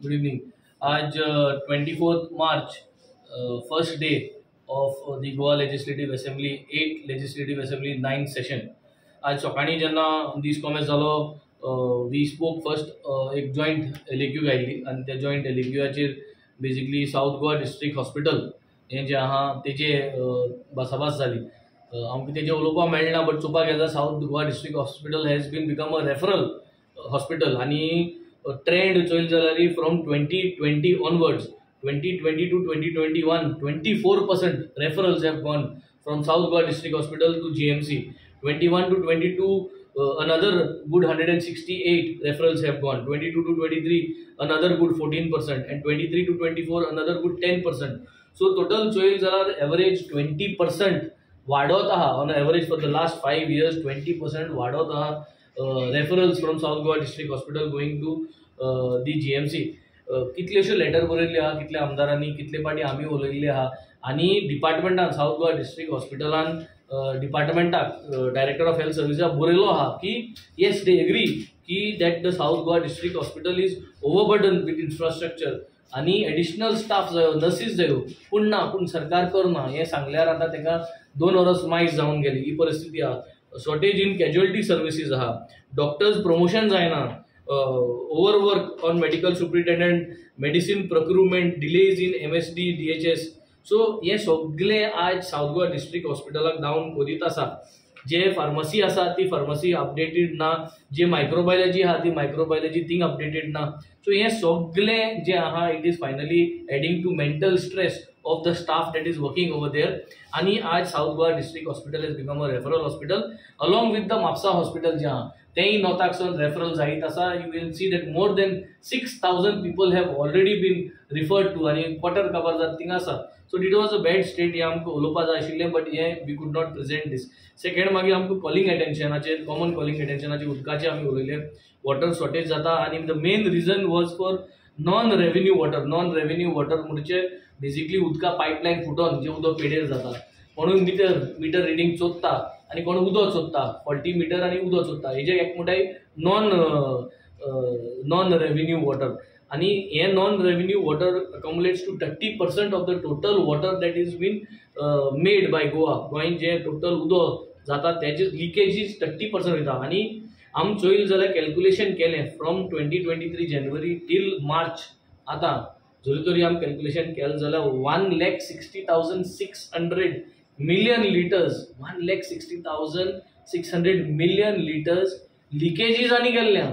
Good evening. आज 24 March, first day of the Goa legislative assembly, 8 legislative assembly 9th session. आज सकाळी जेन्ना दीस कॉमेस जालो, वी स्पोक फर्स्ट एक जॉयंट एलिक्यू घायली आणि त्या जॉयंट एलिक्यूचेर basically south Goa district hospital हे जे आहा तेजे भासाभास जाली. आमकां तेजे उलोवपाक मेळना, बट चोवपाक गेल्यार south Goa district hospital has been become a referral hospital आणि ट्रेंड चोयल जाल्यार from 2020 onwards, 2020 to 2021, 24% referrals have gone from South Goa District Hospital to GMC. 21 to 22, another good 168 referrals have gone. 22 to 23, another good 14%, and 23 to 24, another good 10%. So total Choyal जाल्यार average 20% वाडत आहा. On average for the last 5 years 20% वाडत आहा. Referrals from South Goa District Hospital going to the GMC. कितलेशे letter बरयल्ले आहा, कितले आमदारांनी, कितले पाटी आमी उलयल्ले आहा. आणि डिपार्टमेंटान, साऊथ गोवा डिस्ट्रिक्ट हॉस्पिटलान डिपार्टमेंटाक, डायरेक्टर ऑफ हेल्थ सर्विसाक बरयलो आहा की येस दे एग्री की that the south Goa district hospital is overburden with infrastructure आणि एडिशनल स्टाफ जायो, नर्सीस जायो, पूण सरकार करना हें सांगल्यार आतां तेका 2 वरस मायज जावन गेली. ही परिस्थिती आहा. शॉर्टेज इन कॅज्युअलिटी सर्विसीस आहा. डॉक्टर्स प्रमोशन जायना. Overwork on medical superintendent, medicine procurement, delays in MSD, DHS. So हे सगळे आज साऊथ गोवा डिस्ट्रिक्ट हॉस्पिटलाक डावन करीत आसा. जे फार्मसी आसा ती फार्मसी अपडेटेड ना, जे मायक्रोबायोलॉजी आहा ती मायक्रोबायोलॉजी थिंग अपडेटेड ना. सो हे सगळे जे आहा it is finally adding to mental stress of the staff that is working over there. आणि आज south Goa district hospital has become a referral hospital along with the Mapusa hospital जे आहा तेही नॉर्थाकसून रेफरल जायत आसा. You will see that more than 6,000 people have already been referred to आणि quarter cover जात थिंग आसा. So it was a bad state. हे आमकां उलोवपा जाय आशिल्लें, बट हे we could not present this. Second मागीर आमकां कॉलिंग एटेन्शनाचेर, कॉमन कॉलिंग एटेन्शनाचेर उदकाचेर आमी उलयले. वॉटर शॉर्टेज जाता आणि the main reason was for non revenue water. Non revenue water म्हणजे बेसिकली उदका पायपलायन फुटोन जे उदक पेडेर जाता. कोणूय मीटर रिडिंग चोदता आणि कोण उदक चोदता, फॉल्टी मीटर आणि उदक चोदता. हेजे एकमुठाय नॉन रेव्हेन्यू वॉटर. आणि हे non revenue water accumulates to 30% of the total water that is been made by Goa. गोंयन जे टोटल उदक जाता त्याचे लिकेजीस 30% वयता. आणि आम चोयल जाल्यार कॅल्क्युलेशन केलें फ्रॉम 2023 जानेवारी टील मार्च. आतां जरी तरी आम कॅल्क्युलेशन केलें जाल्यार 1,60,600 million liters, 1,60,600 million liters leakages आनी गेल्ल्या.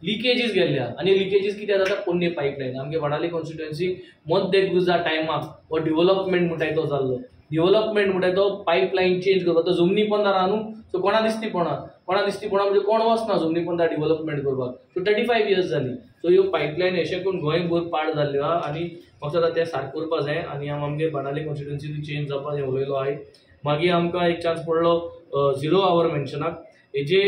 लिकेजीस गेल्ल्या. आणि लिकेजीस कित्याक जाता? पोन्ने पायपलायन. आमगे वडाली कॉन्स्टिट्युएन्सी मध्य गुजा टायमाक हो डेव्हलपमेंट म्हणटाय तो जाल्लो. डेव्हलपमेंट म्हणटाय तो पायपलायन चेंज करपाक. तो जमनी पंदरा न्हू, सो कोणा दिसती पोणा म्हणजे कोण वचना जमनी पंदरा डेव्हलपमेंट करपाक. सो 35 years जाली. सो ह्यो पायपलायन अशें करून गोंयभर पाड जाल्ल्यो आहा. आणि म्हाका दिसता ते सारकें करपा जाय. आणि आमगे बाणावले कॉन्स्टिट्युएन्सी चेंज जावपा हें उलयलो हांवें. मागीर आमकां एक चान्स पडलो 0 hour मेन्शनाक. हेजे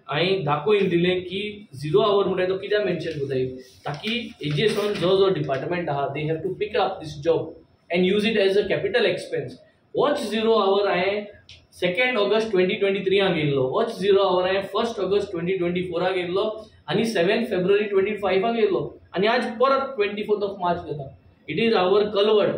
हांवें दाखोवन दिलें की 0 hour म्हणटाय तो कित्याक मेन्शन कोताय, ताकी हेजेसून जो डिपार्टमेंट आहा they have to pick up this job and use it as a capital expense. Watch 0 hour हांवें 2nd August 2023 गेल्लो. वॉच 0 hour हांवें 1st August 2024 गेल्लो आणि 7th February 2025 गेल्लो. आणि आज परत 24th March घेता. It is our culvert.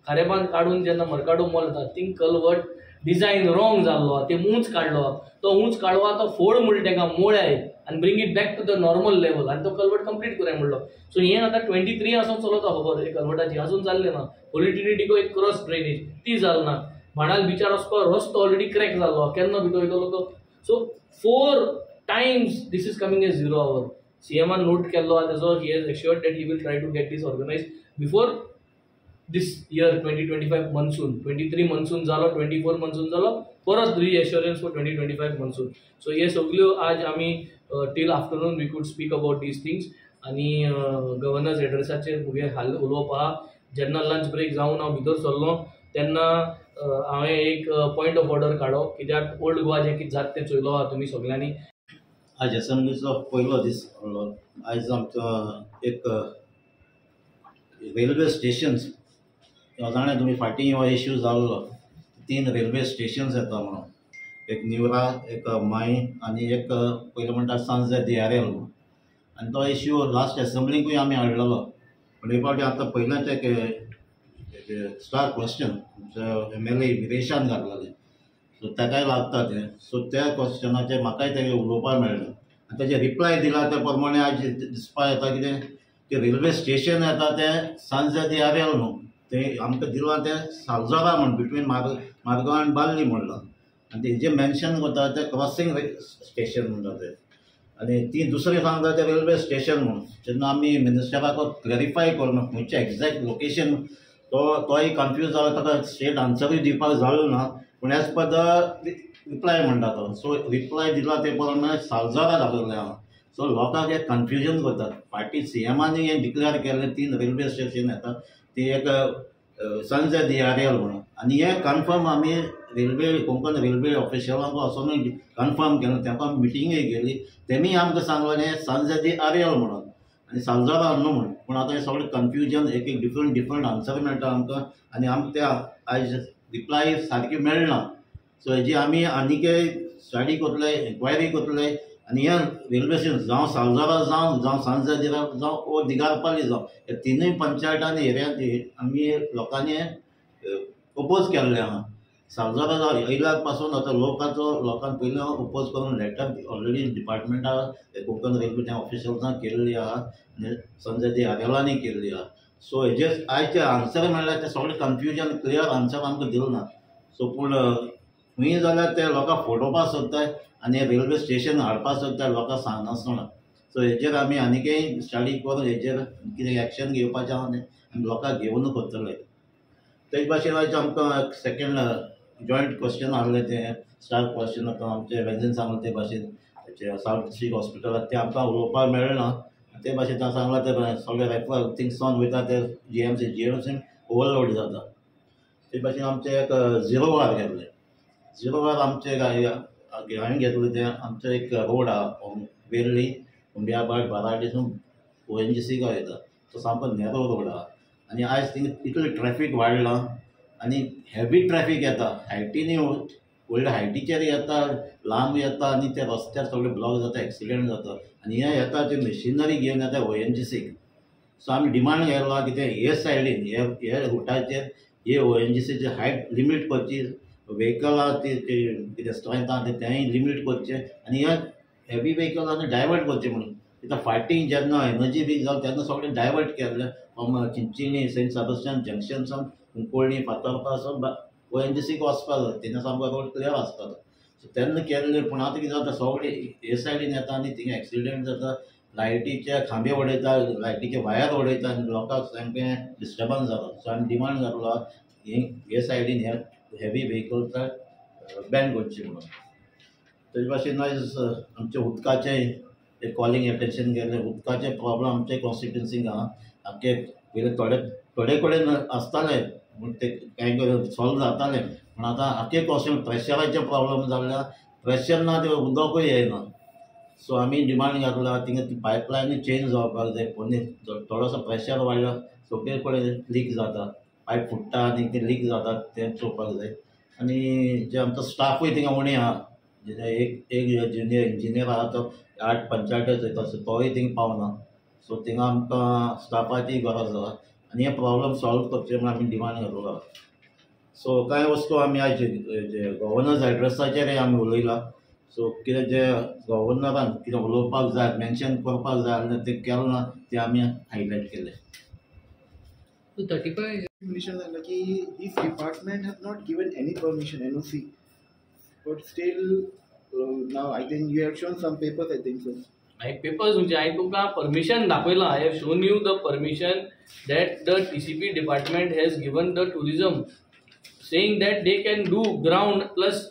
Kharebandh काढून जेन्ना मरकाडो मॉल येता थिंग कलवट डिझायन रॉंग जाल्लो. ते उंच काडलो. तो उंच काडवा तो फोड म्हणटा तेका मोळ्याय आणि bring it back to the normal level आणि तो कलवट कंप्लीट कराय म्हणलो. सो हें आतां 23 आसून चलता खबर हे कलवटाची अजून जाल्लें ना. पोलिटिनिटिको एक क्रॉस ड्रेनेज ती जालना. बाणाल बिचार वचपा रस्तो ऑलरेडी क्रॅक जाल्लो. केन्ना भितर वयतलो तो. So 4 times this is coming as 0 hour. सीएमान नोट केल्लो आहा तेजो. He has assured that he will try to get these organise before this year 2025 monsoon. 23 monsoon जालो, 24 monsoon जालो, परत रिएश्योरन्स फॉर 2025 monsoon. सो हे सगळ्यो आज आमी till afternoon we could speak about these things. आणि गव्हर्नर्स एड्रेसाचेर मुगे उलोवप आहा. जेन्ना लंच ब्रेक जावन हांव भितर सरलो तेन्ना हांवें एक पॉयंट ऑफ ऑर्डर काडो. कित्याक ओल्ड गोवा जें कितें जाता तें चोयलो आहा तुमी सगळ्यांनी. आज असेंब्लीचो पयलो दीस आहलो. आयज आमचो एक रेल्वे स्टेशन्स जाणें तुमी फाटीं हो इश्यू जाल्लो 3 रेल्वे स्टेशन्स येता म्हणून. एक निवरा, एक माई आनी एक पयलीं म्हणटा सांजे DRL. आनी तो इश्यू लास्ट असेंब्लीकूय आमी हाडलेलो. पूण हे फावटी आतां पयल्याच एक स्टार क्वेश्चन MLA विदेशान घातलेलें, सो ताकाय लागता तें. सो त्या क्वेश्चनाचेर म्हाकाय तें उलोवपाक मेळ्ळें आनी ताजे रिप्लाय दिला त्या प्रमाणे आज दिसपा येता कितें की रेल्वे स्टेशन येता तें सांजे दियारेल न्हू, तें आमकां दिलां तें सालजोरा म्हण बिटवीन मारगांव आनी बाल्ली म्हणलां, आनी तेजें मेन्शन करता तें क्रॉसींग स्टेशन म्हणटा तें. आनी ती दुसरी सांगता तें रेल्वे स्टेशन म्हणून. जेन्ना आमी मिनिस्टराक क्लॅरिफाय करूं खंयचें एक्झॅक्ट लोकेशन तोय कन्फ्यूज जाला, ताका स्ट्रेट आन्सरूय दिवपाक जालो ना. पूण एज पर द रिप्लाय म्हणटा तो, सो रिप्लाय दिला ते प्रमाणे सालजोरा दाखयलें हांव. सो लोकांक एक कन्फ्युजन करतात. फाटीं CMानी हें डिक्लेअर केल्लें 3 रेल्वे स्टेशन येता ती एक सांजे दियारेल म्हणून, आनी हें कन्फर्म आमी रेल्वे कोंकण रेल्वे ऑफिशलांक वचोनूय कन्फर्म केलें. तांकां मिटिंगूय गेली, तेमी आमकां सांगलें हें सांजे दियारेल म्हणून आनी सालजोरा न्हू म्हणून. पूण आतां हें सगळें कन्फ्युजन एक डिफरंट आन्सर मेळटा आमकां, आनी आमकां त्या आयज रिप्लाय सारकी मेळना. सो हेजी आमी आनीकय स्टडी करतले, इन्क्वायरी करतले, आनी हें रेल्वे स्टेशन जावं सालजोरा जावं सांजे दियारेल जावं ओ दिगारपाली जावं हे तिनूय पंचायतांनी एरियांत आमी लोकांनी ओपोज केल्लें आहा. सालजोरा जावं येयल्यार पासून आतां लोकांक पयलीं ओपोज करून लेटर ऑलरेडी डिपार्टमेंटा कोंकण रेल्वे त्या ऑफिशल्सांक केल्ली आहा आनी संजय दियारेलांनी केल्ली आहा. सो हेजेर आयज जे आन्सर मेळ्ळ्या ते सगळें कन्फ्युजन क्लियर आन्सर आमकां दिलो ना. सो पूण खंय जाल्यार ते लोकांक फोडोवपाक सोदताय आनी रेल्वे स्टेशन हाडपाक सोदताय, लोकांक सांगनासतना. सो हेजेर आमी आनीकय स्टडी करून हेजेर कितें एक्शन घेवपाचें आहा आनी लोकांक घेवन करतले. तेच भाशेन आयज आमकां सेकेंड जॉयंट क्वेश्चन आहलें तें स्टार क्वेश्चन आतां आमचे वेंजन सांगलें ते भाशेन हेचे सावथ डिस्ट्रिक्ट हॉस्पिटलांत तें आमकां उलोवपाक मेळना. ते भाशेन तां सांगलां ते सगळे रेफर थिंग्सान वयता ते GMC ओवरलोड जाता. ते भाशेन आमचे एक 0 वर घेतले. 0 वर आमचे हांवें घेतले तें आमचो एक रोड आहा वेर्ली कुंबियाबाद बाराडेसून ONGC वयता, तो सामको नॅरो रोड आहा आनी आयज थिंग इतलें ट्रॅफीक वाडलां आनी हेवी ट्रॅफीक येता. हायटीनी व्हडल्या हायटीचेर येता, लांब येता आनी ते रस्त्यार सगळे ब्लॉक जाता, एक्सिडेंट जाता. आनी हे येता ते मशिनरी घेवन येता ONGCक. सो आमी डिमांड केला की ते हे सायडीन हे रुटाचेर हे ONGCची हायट लिमीट करची, व्हेकलां ती कितें स्ट्रेंथ आहा तेंय लिमीट करचें आनी हे हेवी व्हेकलांनी डायवर्ट करचें म्हणून. कित्याक फाटीं जेन्ना एनर्जी वीक जालें तेन्ना सगळें डायवर्ट केल्लें फ्रॉम चिंचिणी सेंट सेबस्टियन जंक्शनसान कुंकोळणी फातर्पासून ONGCक वचपाक जाय, तेन्ना सामको रोड क्लियर आसतालो. सो तेन्ना केल्लें. पूण आतां कितें जाता सगळें हे सायडीन येता आनी थिंगा एक्सिडेंट जाता, लायटीचे खांबे उडयता, लायटीचे वायर उडयता आनी लोकांक सामकें डिस्टर्बन्स जाता. सो आमी डिमांड घातलो हे सायडीन हे हेवी व्हेकल्स बॅन करची म्हणून. तेजे भाशेन आयज आमचे उदकाचें एक कॉलिंग एटेन्शन केल्लें. उदकाचे प्रॉब्लम आमचे कॉन्स्टिट्युन्सीक आहा. आमचे पयलीं थोडे कडेन आसताले पूण ते कांय सॉल्व जातालें, पूण आतां आख्खे कॉन्स्टिट्युन्सी प्रेशराचे प्रॉब्लम जाल्ल्या प्रेशर ना ते उदकूय येयना. सो आमी डिमांड घातला थिंगा ती पायपलायन चेंज जावपाक जाय. थोडोसो प्रेशर वाडला, सगळे कडेन लीक जाता, पायप फुट्टा आनी ते लीक जाता, तें चोवपाक जाय. आनी जे आमचो स्टाफूय थिंगा उणी आहा, एक जुनियर इंजिनियर आहा तो 8 पंचायत चयता, सो तोय थिंगा पावना. सो थिंगा आमकां स्टाफाची गरज आहा आनी हे प्रॉब्लम सॉल्व करचे म्हण आमी डिमांड घातलो आहा. सो कांय वस्तू आमी आयज गव्हर्नर्स एड्रेसाचेर आमी उलयला. सो कितें जे गव्हर्नरान कितें उलोवपाक जाय, मेन्शन करपाक जाय आसलें तें केलें ना, तें आमी हायलायट केलें. 35 Commission कि his department have not given any permission, NOC, but still now I think you have shown some papers, I think so. I papers I तुमकां permission दाखयला. I have shown you the permission that the TCP department has given the tourism, saying that they can do ground plus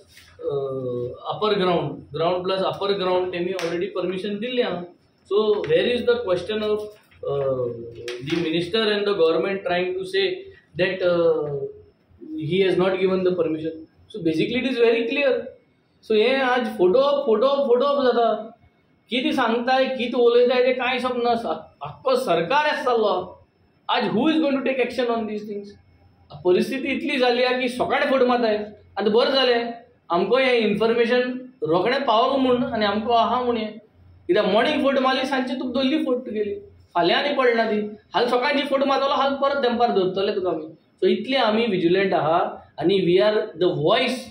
upper ground plus upper ground. त्यांनी already permission दिली आहा. So where is the question of the minister and the government trying to say that he has not given the permission? So basically it is very clear. So हे आज photo जाता, कितें सांगताय कितें उलयताय ते कांय समजना. आख्खो सरकार आसतालो आज. Who is going to take action on this things? परिस्थिती इतली जाली आहे की सकाळी फोटो मारताय. आतां बरें जालें आमकां हें इन्फॉर्मेशन रोखडें पावलो म्हूण आनी आमकां आहा म्हूण हें. कित्याक मॉर्निंग फोटो मारली सांजची तुका दोल्ली फोटो गेली. फाल्यां आनी पडना ती हाल सकाळची फोटो मारतलो हाल परत दंपार धरतले तुका आमी. सो इतले आमी विजिलंट आहा आनी we are the voice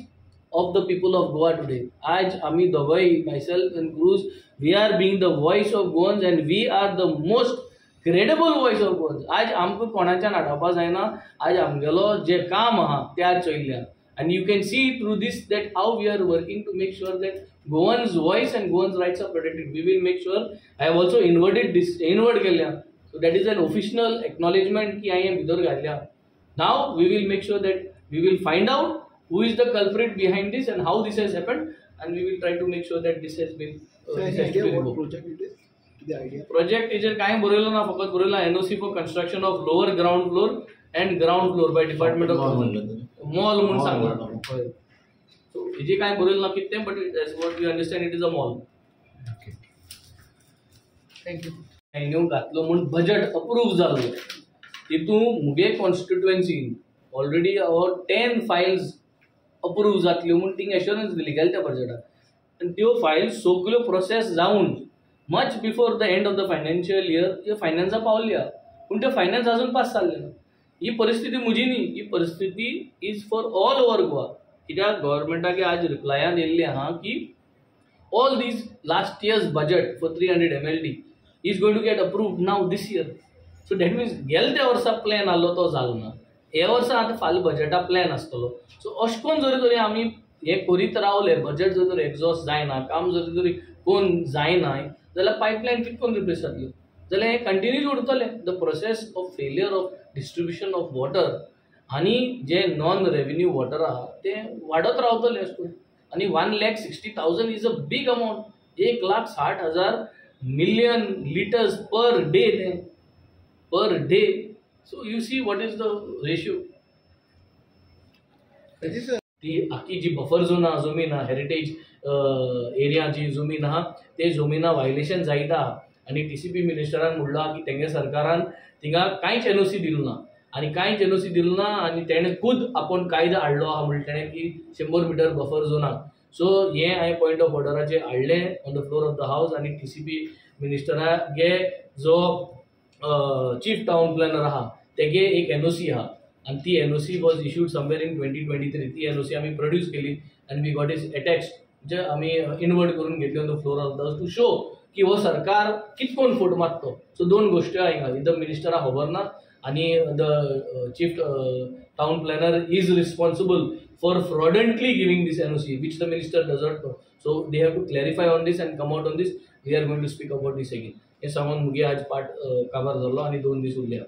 of the people of Goa today. आज आमी दोगोय, myself and Cruz, we are being the voice of Goans and we are the most credible voice of Goans. आज आमकां कोणाच्यान आडावपा जायना. आज आमगेलो जे काम आहा ते आज चोयल्ल्या. And you can see through this that how we are working to make sure that Goans' voice and Goans' rights are protected. We will make sure. I have also inward केल्या. So that is an official acknowledgement की हांवें भितर घातल्या. Now we will make sure that we will find out who is the culprit behind this and how this has happened, and we will try to make sure that this has been So any idea what project it is? The idea? Project is काय बरयलो ना, फकत बरयलो NOC for construction of lower ground floor and ground floor by Department of mall म्हणून सांगला. So हेजे काय बरयलो ना कितें, but as what we understand it is a mall. Okay. Thank you. New घातलो म्हणून बजेट अप्रूव जालो. तितून मुगे कॉन्स्टिट्युएन्सीन ऑलरेडी अबाउट 10 फायल्स अप्रूव जातल्यो म्हणून थिंग एश्युरन्स दिली गेल्या त्या बजेटाक. आनी त्यो फायल्स सगल्यो प्रोसेस जावन much before the end of the financial year त्यो फायनान्सा पावल्या, पूण त्यो फायनान्स अजून पास जाल्ले ना. ही परिस्थिती म्हजी न्ही, ही परिस्थिती is for all over Goa. कित्याक गव्हर्मेंटाक आज रिप्लायान येयल्लें आहा की all these last years budget for 300 MLD is going to get approved now this year. So that means गेल्या त्या वर्सा प्लॅन आसलो तो जालो ना. हे वर्सा आतां फाल्यां बजेटा प्लॅन आसतलो. सो अशें करून जरी तरी आमी हे करीत रावले, बजेट जर तर एक्झॉस्ट जायना, काम जरी तरी कोण जायना, जाल्यार पायपलायन कितें करून रिप्लेस जातल्यो, जाल्यार हे कंटिन्यूज उरतले. The process of failure of distribution of water आनी जे नॉन रेव्हेन्यू वॉटर आहा ते वाडत रावतले अशें करून. आनी 1,60,000 is a big amount. 1,60,000 million litres per day per day. So you see what is the ratio. ती आखी जी बफर झोन आहा, जमीन आहा, हेरिटेज एरिया जी जमीन आहा, ते जमिना वायलेशन जायता. आनी TCP मिनिस्टरान म्हणलो की तेंगे सरकारान थिंगा कांयच NOC दिलो ना आनी कांयच NOC दिलो ना आनी तेणें खुद आपूण कायदो हाडलो आहा म्हणलें तेणें की 100 मिटर बफर झोनाक. सो हे हांवें पॉयंट ऑफ ऑर्डराचेर हाडलें on the floor of the हावस. आनी TCP मिनिस्टरागे जो चीफ टाउन प्लॅनर आहा तेगे एक NOC आहा आनी ती NOC was issued somewhere in 2023. ती NOC आमी प्रोड्यूस केली आनी वी गॉट इज अटॅच्ड, जे आमी इनवर्ट करून घेतली on the floor of the हावस टू शो की हो सरकार कितकोन फूट मारतो. सो दोन गोश्टी आहा हिंगा. द मिनिस्टरा खबर ना आनी the chief town planner is responsible for fraudulently giving this NOC which the minister doesn't know. So they have to clarify on this and come out on this. We are going to speak about this again. हे सांगून मुगे आज पाठ काबार जाल्लो आनी 2 दीस उरल्या.